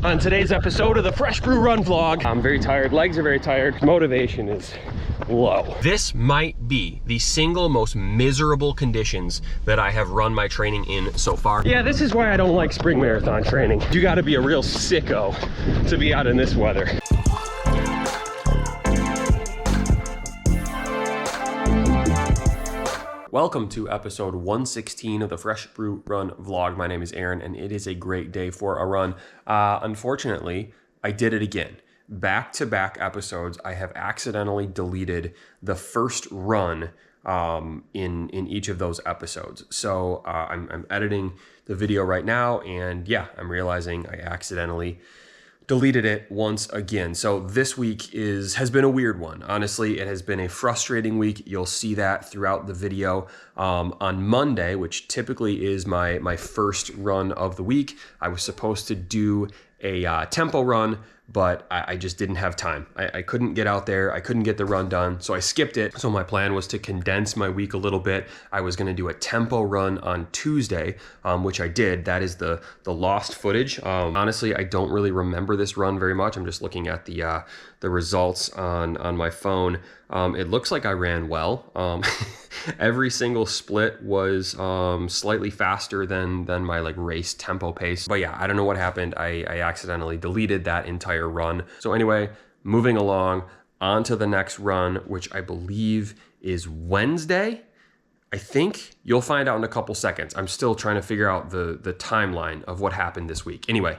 on today's episode of the Fresh Brew Run vlog. I'm very tired, legs are very tired, motivation is low. This might be the single most miserable conditions that I have run my training in so far. Yeah, this is why I don't like spring marathon training. You gotta be a real sicko to be out in this weather. Welcome to episode 116 of the Fresh Brew Run vlog. My name is Aaron and it is a great day for a run. Unfortunately, I did it again. Back-to-back episodes, I have accidentally deleted the first run in each of those episodes. So I'm editing the video right now and yeah, I'm realizing I accidentally deleted it once again. So this week has been a weird one. Honestly, it has been a frustrating week. You'll see that throughout the video. On Monday, which typically is my first run of the week, I was supposed to do a tempo run, but I just didn't have time. I couldn't get out there. I couldn't get the run done, so I skipped it. So my plan was to condense my week a little bit. I was gonna do a tempo run on Tuesday, which I did. That is the lost footage. Honestly, I don't really remember this run very much. I'm just looking at the results on my phone. It looks like I ran well. Every single split was slightly faster than my like race tempo pace. But yeah, I don't know what happened. I accidentally deleted that entire run. So anyway, moving along on to the next run, which I believe is Wednesday. I think you'll find out in a couple seconds. I'm still trying to figure out the timeline of what happened this week. Anyway,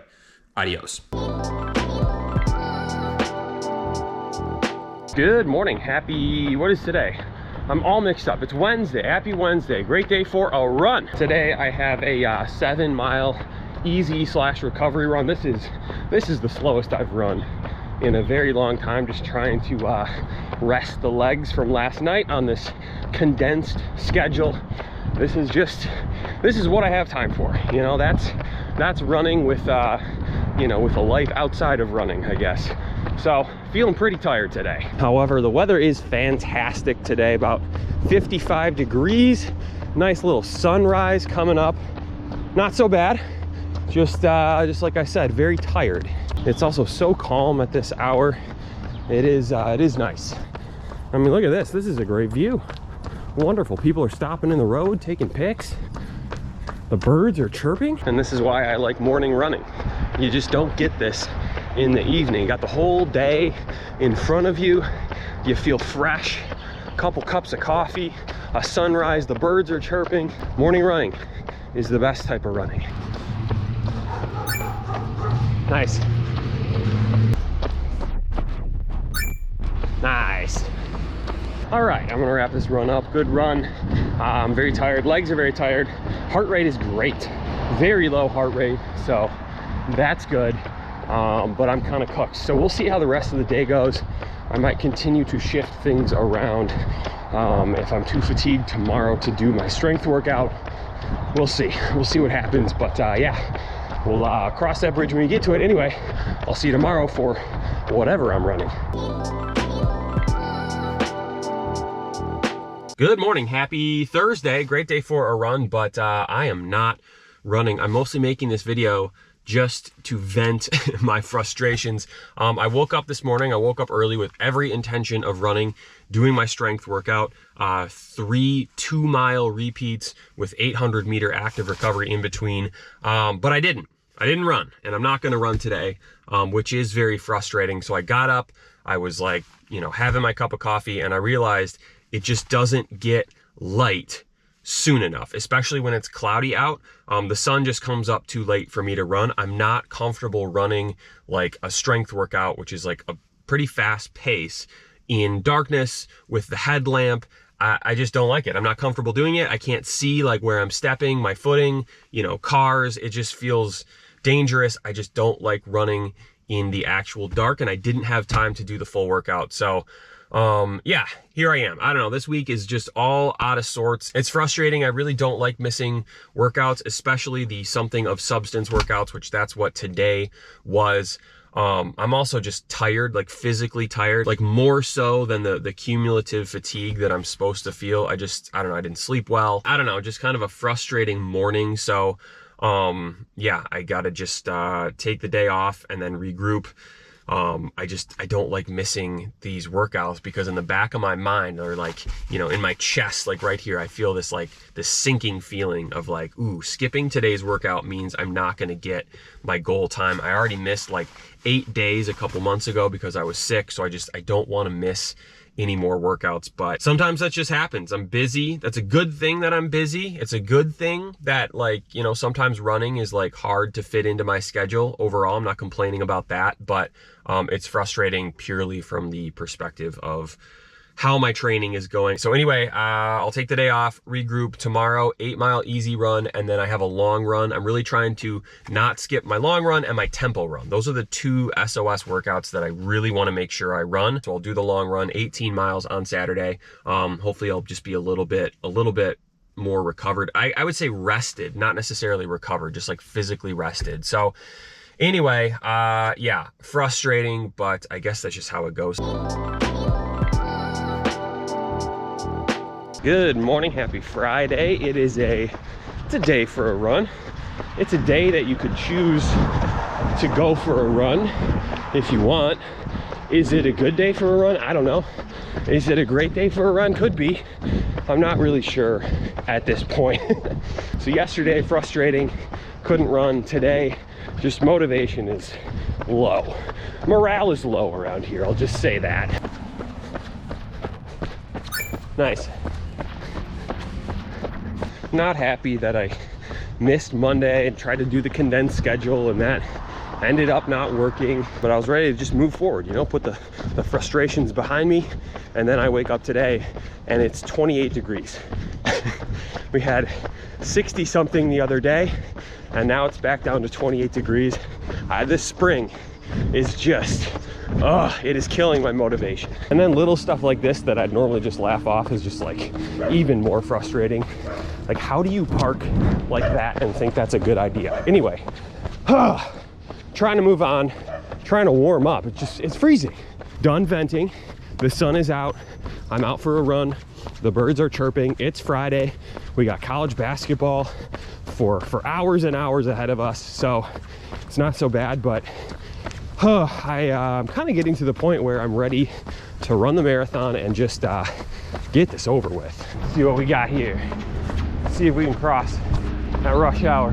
adios. Good morning. What is today? I'm all mixed up. It's Wednesday. Happy Wednesday. Great day for a run. Today I have a 7 mile easy / recovery run. This is the slowest I've run in a very long time, just trying to rest the legs from last night on this condensed schedule. This is what I have time for. You know, that's running with with a life outside of running, I guess. So feeling pretty tired today. However, the weather is fantastic today, about 55 degrees. Nice little sunrise coming up. Not so bad. Just like I said, very tired. It's also so calm at this hour. It is nice. I mean, look at this. This is a great view. Wonderful. People are stopping in the road, taking pics. The birds are chirping. And this is why I like morning running. You just don't get this in the evening. You got the whole day in front of you. You feel fresh. A couple cups of coffee, a sunrise, the birds are chirping. Morning running is the best type of running. Nice. Nice. All right, I'm gonna wrap this run up. Good run. I'm very tired, legs are very tired. Heart rate is great. Very low heart rate, so that's good. But I'm kind of cooked. So we'll see how the rest of the day goes. I might continue to shift things around. If I'm too fatigued tomorrow to do my strength workout, we'll see. We'll see what happens. But yeah, we'll cross that bridge when we get to it. Anyway, I'll see you tomorrow for whatever I'm running. Good morning. Happy Thursday. Great day for a run, but I am not running. I'm mostly making this video just to vent my frustrations. I woke up this morning, I woke up early with every intention of running, doing my strength workout, 3 2-mile repeats with 800 meter active recovery in between. But I didn't run, and I'm not gonna run today, which is very frustrating. So I got up, I was like, having my cup of coffee, and I realized it just doesn't get light soon enough, especially when it's cloudy out. The sun just comes up too late for me to run. I'm not comfortable running like a strength workout, which is like a pretty fast pace in darkness with the headlamp. I just don't like it. I'm not comfortable doing it. I can't see like where I'm stepping, my footing, cars. It just feels dangerous. I just don't like running in the actual dark, and I didn't have time to do the full workout. So yeah, here I am. I don't know. This week is just all out of sorts. It's frustrating. I really don't like missing workouts, especially the something of substance workouts, which that's what today was. I'm also just tired, like physically tired, like more so than the cumulative fatigue that I'm supposed to feel. I don't know. I didn't sleep well. I don't know, just kind of a frustrating morning. So Yeah, I gotta just take the day off and then regroup. I don't like missing these workouts because in the back of my mind, or like, you know, in my chest, like right here, I feel this sinking feeling of like, ooh, skipping today's workout means I'm not going to get my goal time. I already missed like 8 days a couple months ago because I was sick. So I don't want to miss any more workouts, but sometimes that just happens. I'm busy. That's a good thing that I'm busy. It's a good thing that, like, you know, sometimes running is like hard to fit into my schedule. Overall, I'm not complaining about that, but it's frustrating purely from the perspective of how my training is going. So anyway, I'll take the day off, regroup tomorrow, 8-mile easy run, and then I have a long run. I'm really trying to not skip my long run and my tempo run. Those are the two SOS workouts that I really want to make sure I run. So I'll do the long run, 18 miles on Saturday. Hopefully I'll just be a little bit more recovered. I would say rested, not necessarily recovered, just like physically rested. So anyway, yeah, frustrating, but I guess that's just how it goes. Good morning, happy Friday. It's a day for a run. It's a day that you could choose to go for a run if you want. Is it a good day for a run? I don't know. Is it a great day for a run? Could be. I'm not really sure at this point. So yesterday, frustrating, couldn't run. Today, just motivation is low. Morale is low around here, I'll just say that. Nice. Not happy that I missed Monday and tried to do the condensed schedule, and that ended up not working, but I was ready to just move forward, you know, put the frustrations behind me. And then I wake up today and it's 28 degrees. We had 60 something the other day, and now it's back down to 28 degrees. This spring is just, it is killing my motivation. And then little stuff like this that I'd normally just laugh off is just like even more frustrating. Like, how do you park like that and think that's a good idea? Anyway, trying to move on, trying to warm up. It's freezing. Done venting. The sun is out. I'm out for a run. The birds are chirping. It's Friday. We got college basketball for hours and hours ahead of us. So it's not so bad, but I'm kind of getting to the point where I'm ready to run the marathon and just get this over with. See what we got here. See if we can cross that rush hour.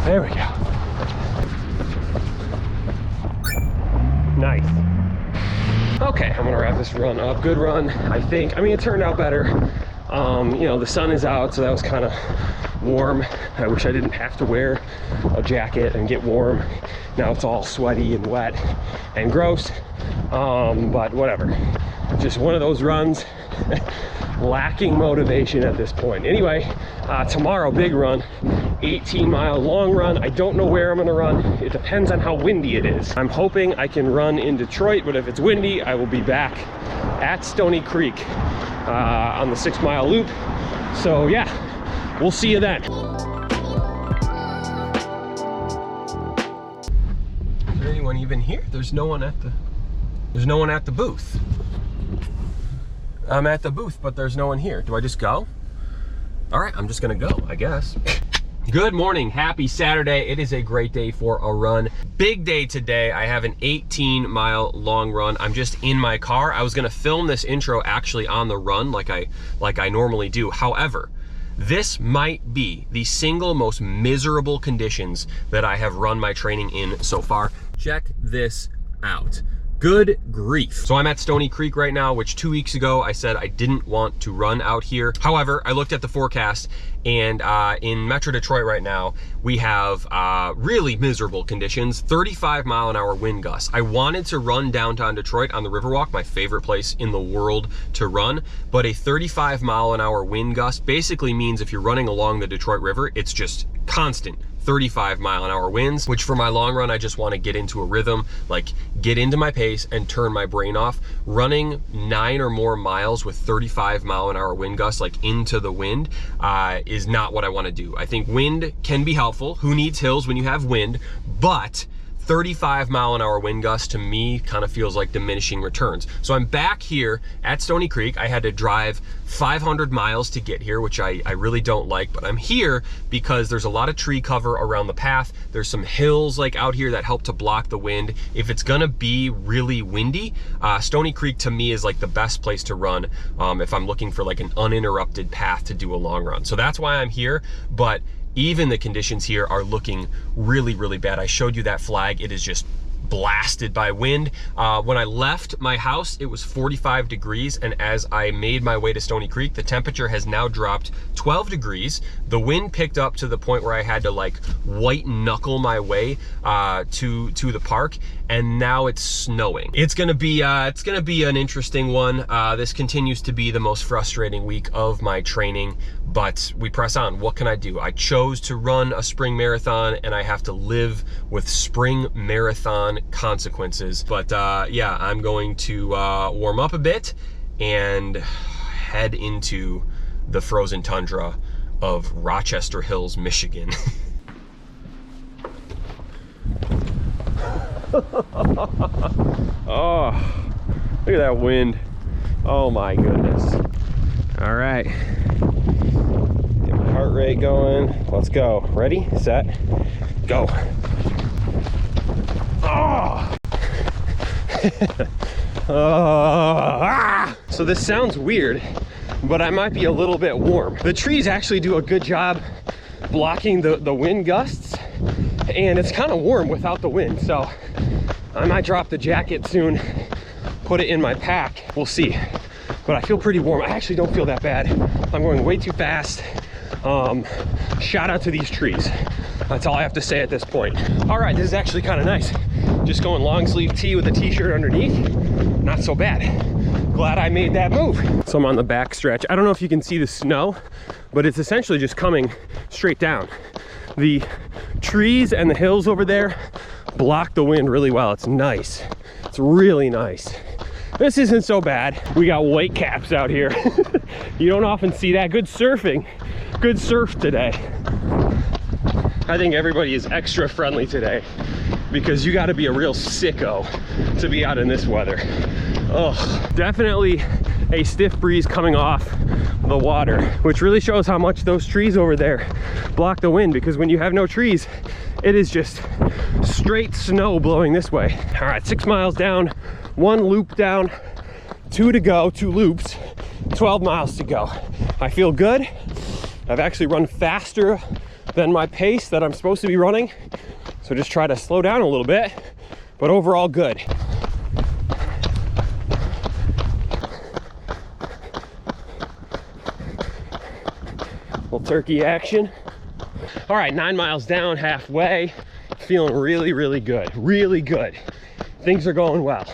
There we go. Nice. Okay, I'm gonna wrap this run up. Good run, I think. I mean, it turned out better. You know, the sun is out, so that was kind of warm. I wish I didn't have to wear a jacket and get warm. Now it's all sweaty and wet and gross, but whatever. Just one of those runs. Lacking motivation at this point. Anyway, tomorrow, big run, 18-mile long run. I don't know where I'm gonna run. It depends on how windy it is. I'm hoping I can run in Detroit, but if it's windy, I will be back at Stony Creek on the 6-mile loop. So yeah, we'll see you then. Is there anyone even here? There's no one at the booth. I'm at the booth, but there's no one here. Do I just go? All right, I'm just gonna go, I guess. Good morning, happy Saturday. It is a great day for a run. Big day today. I have an 18-mile long run. I'm just in my car. I was gonna film this intro actually on the run like I normally do. However, this might be the single most miserable conditions that I have run my training in so far. Check this out. Good grief. So I'm at Stony Creek right now, which 2 weeks ago I said I didn't want to run out here. However, I looked at the forecast, and in Metro Detroit right now, we have really miserable conditions, 35-mile-an-hour wind gusts. I wanted to run downtown Detroit on the Riverwalk, my favorite place in the world to run, but a 35-mile-an-hour wind gust basically means if you're running along the Detroit River, it's just constant 35-mile-an-hour winds, which for my long run, I just want to get into a rhythm, like get into my pace and turn my brain off. Running 9 or more miles with 35-mile-an-hour wind gusts, like into the wind, is not what I want to do. I think wind can be helpful. Who needs hills when you have wind? But 35-mile-an-hour wind gust to me kind of feels like diminishing returns. So I'm back here at Stony Creek. I had to drive 500 miles to get here, which I really don't like, but I'm here because there's a lot of tree cover around the path. There's some hills like out here that help to block the wind. If it's gonna be really windy, Stony Creek to me is like the best place to run if I'm looking for like an uninterrupted path to do a long run. So that's why I'm here, but even the conditions here are looking really, really bad. I showed you that flag. It is just blasted by wind. When I left my house, it was 45 degrees, and as I made my way to Stony Creek, the temperature has now dropped 12 degrees. The wind picked up to the point where I had to like white knuckle my way to the park, and now it's snowing. It's gonna be an interesting one. This continues to be the most frustrating week of my training, but we press on. What can I do? I chose to run a spring marathon, and I have to live with spring marathon consequences. But yeah, I'm going to warm up a bit and head into the frozen tundra of Rochester Hills, Michigan. Oh, look at that wind. Oh my goodness. All right, get my heart rate going. Let's go. Ready, set, go. Oh. So this sounds weird, but I might be a little bit warm. The trees actually do a good job blocking the wind gusts, and it's kind of warm without the wind. So I might drop the jacket soon, put it in my pack. We'll see. But I feel pretty warm. I actually don't feel that bad. I'm going way too fast. Shout out to these trees. That's all I have to say at this point. All right, this is actually kind of nice. Just going long sleeve tee with a t-shirt underneath. Not so bad. Glad I made that move. So I'm on the back stretch. I don't know if you can see the snow, but it's essentially just coming straight down. The trees and the hills over there block the wind really well. It's nice. It's really nice. This isn't so bad. We got white caps out here. You don't often see that. Good surfing. Good surf today. I think everybody is extra friendly today because you got to be a real sicko to be out in this weather. Oh, definitely a stiff breeze coming off the water, which really shows how much those trees over there block the wind, because when you have no trees, it is just straight snow blowing this way. All right, 6 miles down, 1 loop down, 2 to go, 2 loops, 12 miles to go. I feel good. I've actually run faster than my pace that I'm supposed to be running. So just try to slow down a little bit, but overall good. Little turkey action. All right, 9 miles down, halfway. Feeling really, really good, really good. Things are going well.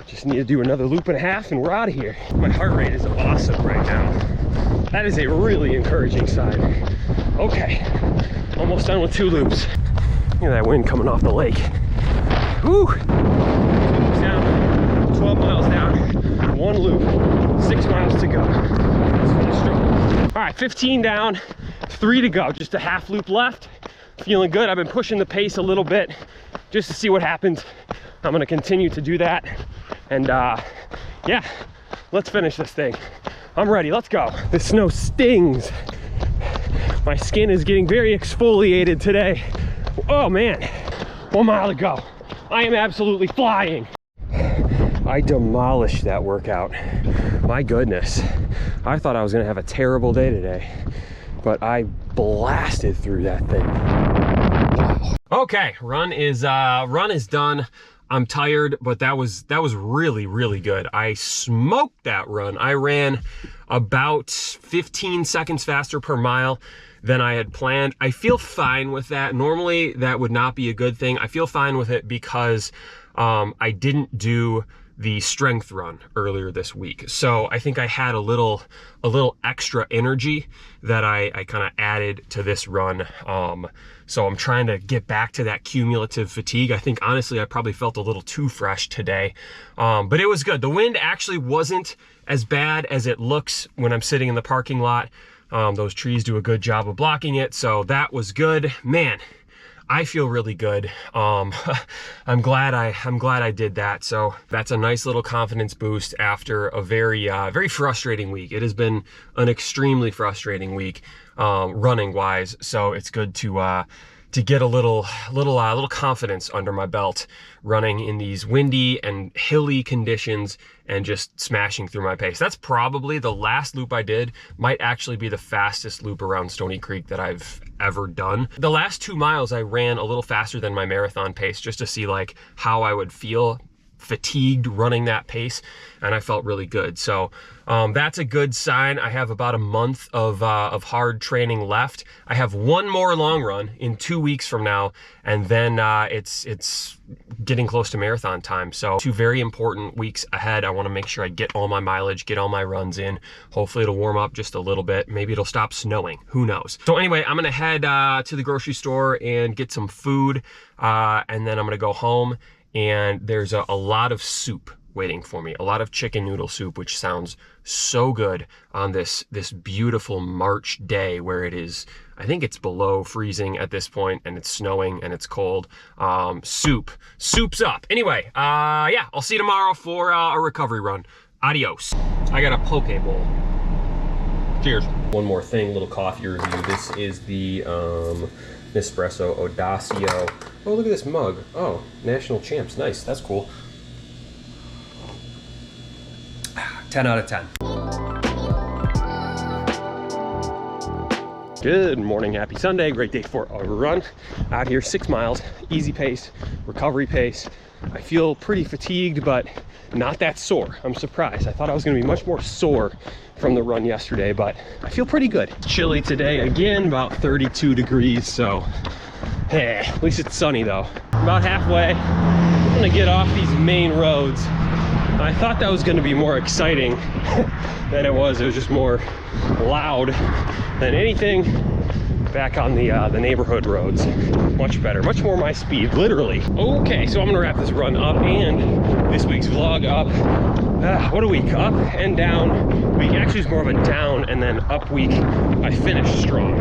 Just need to do another loop and a half and we're out of here. My heart rate is awesome right now. That is a really encouraging sign. Okay, almost done with 2 loops. Look at that wind coming off the lake. Woo! 2 loops down, 12 miles down, 1 loop, 6 miles to go. Let's finish strong. All right, 15 down, 3 to go. Just a half loop left. Feeling good. I've been pushing the pace a little bit just to see what happens. I'm gonna continue to do that. And yeah, let's finish this thing. I'm ready, let's go. This snow stings. My skin is getting very exfoliated today. Oh man, 1 mile to go. I am absolutely flying. I demolished that workout. My goodness. I thought I was gonna have a terrible day today, but I blasted through that thing. Wow. Okay, run is done. I'm tired, but that was really, really good. I smoked that run. I ran about 15 seconds faster per mile than I had planned. I feel fine with that. Normally, that would not be a good thing. I feel fine with it because I didn't do the strength run earlier this week. So I think I had a little extra energy that I kind of added to this run. So I'm trying to get back to that cumulative fatigue. I think honestly, I probably felt a little too fresh today, but it was good. The wind actually wasn't as bad as it looks when I'm sitting in the parking lot. Those trees do a good job of blocking it. So that was good, man. I feel really good. I'm glad I did that. So that's a nice little confidence boost after a very frustrating week. It has been an extremely frustrating week, running wise. So it's good to get a little confidence under my belt running in these windy and hilly conditions and just smashing through my pace. That's probably the last loop I did, might actually be the fastest loop around Stony Creek that I've ever done. The last 2 miles I ran a little faster than my marathon pace just to see like how I would feel fatigued running that pace, and I felt really good. So that's a good sign. I have about a month of hard training left. I have one more long run in 2 weeks from now, and then it's getting close to marathon time. So 2 very important weeks ahead. I want to make sure I get all my mileage, get all my runs in. Hopefully it'll warm up just a little bit. Maybe it'll stop snowing. Who knows? So anyway, I'm gonna head to the grocery store and get some food, and then I'm gonna go home. And there's a lot of soup waiting for me, a lot of chicken noodle soup, which sounds so good on this beautiful March day where it is, I think it's below freezing at this point, and it's snowing and it's cold. Soup's up. Anyway, yeah, I'll see you tomorrow for a recovery run. Adios. I got a poke bowl. Cheers. One more thing, little coffee review. This is the Nespresso Audacio. Oh, look at this mug. Oh, National Champs. Nice. That's cool. 10 out of 10. Good morning. Happy Sunday. Great day for a run. Out here, 6 miles. Easy pace, recovery pace. I feel pretty fatigued, but not that sore. I'm surprised. I thought I was going to be much more sore from the run yesterday, but I feel pretty good. Chilly today again, about 32 degrees, so hey, at least it's sunny though. About halfway, I'm gonna get off these main roads. I thought that was gonna be more exciting than it was. It was just more loud than anything. Back on the neighborhood roads. Much better, much more my speed, literally. Okay, so I'm gonna wrap this run up and this week's vlog up. What a week, up and down week. Actually, it's more of a down and then up week. I finished strong,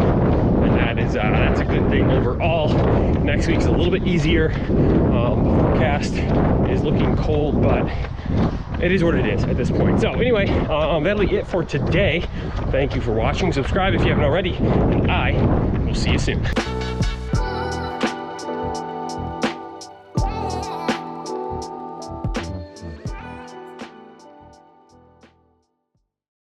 and that's a good thing overall. Next week's a little bit easier. The forecast is looking cold, but it is what it is at this point. So anyway, that'll be it for today. Thank you for watching. Subscribe if you haven't already, and I will see you soon.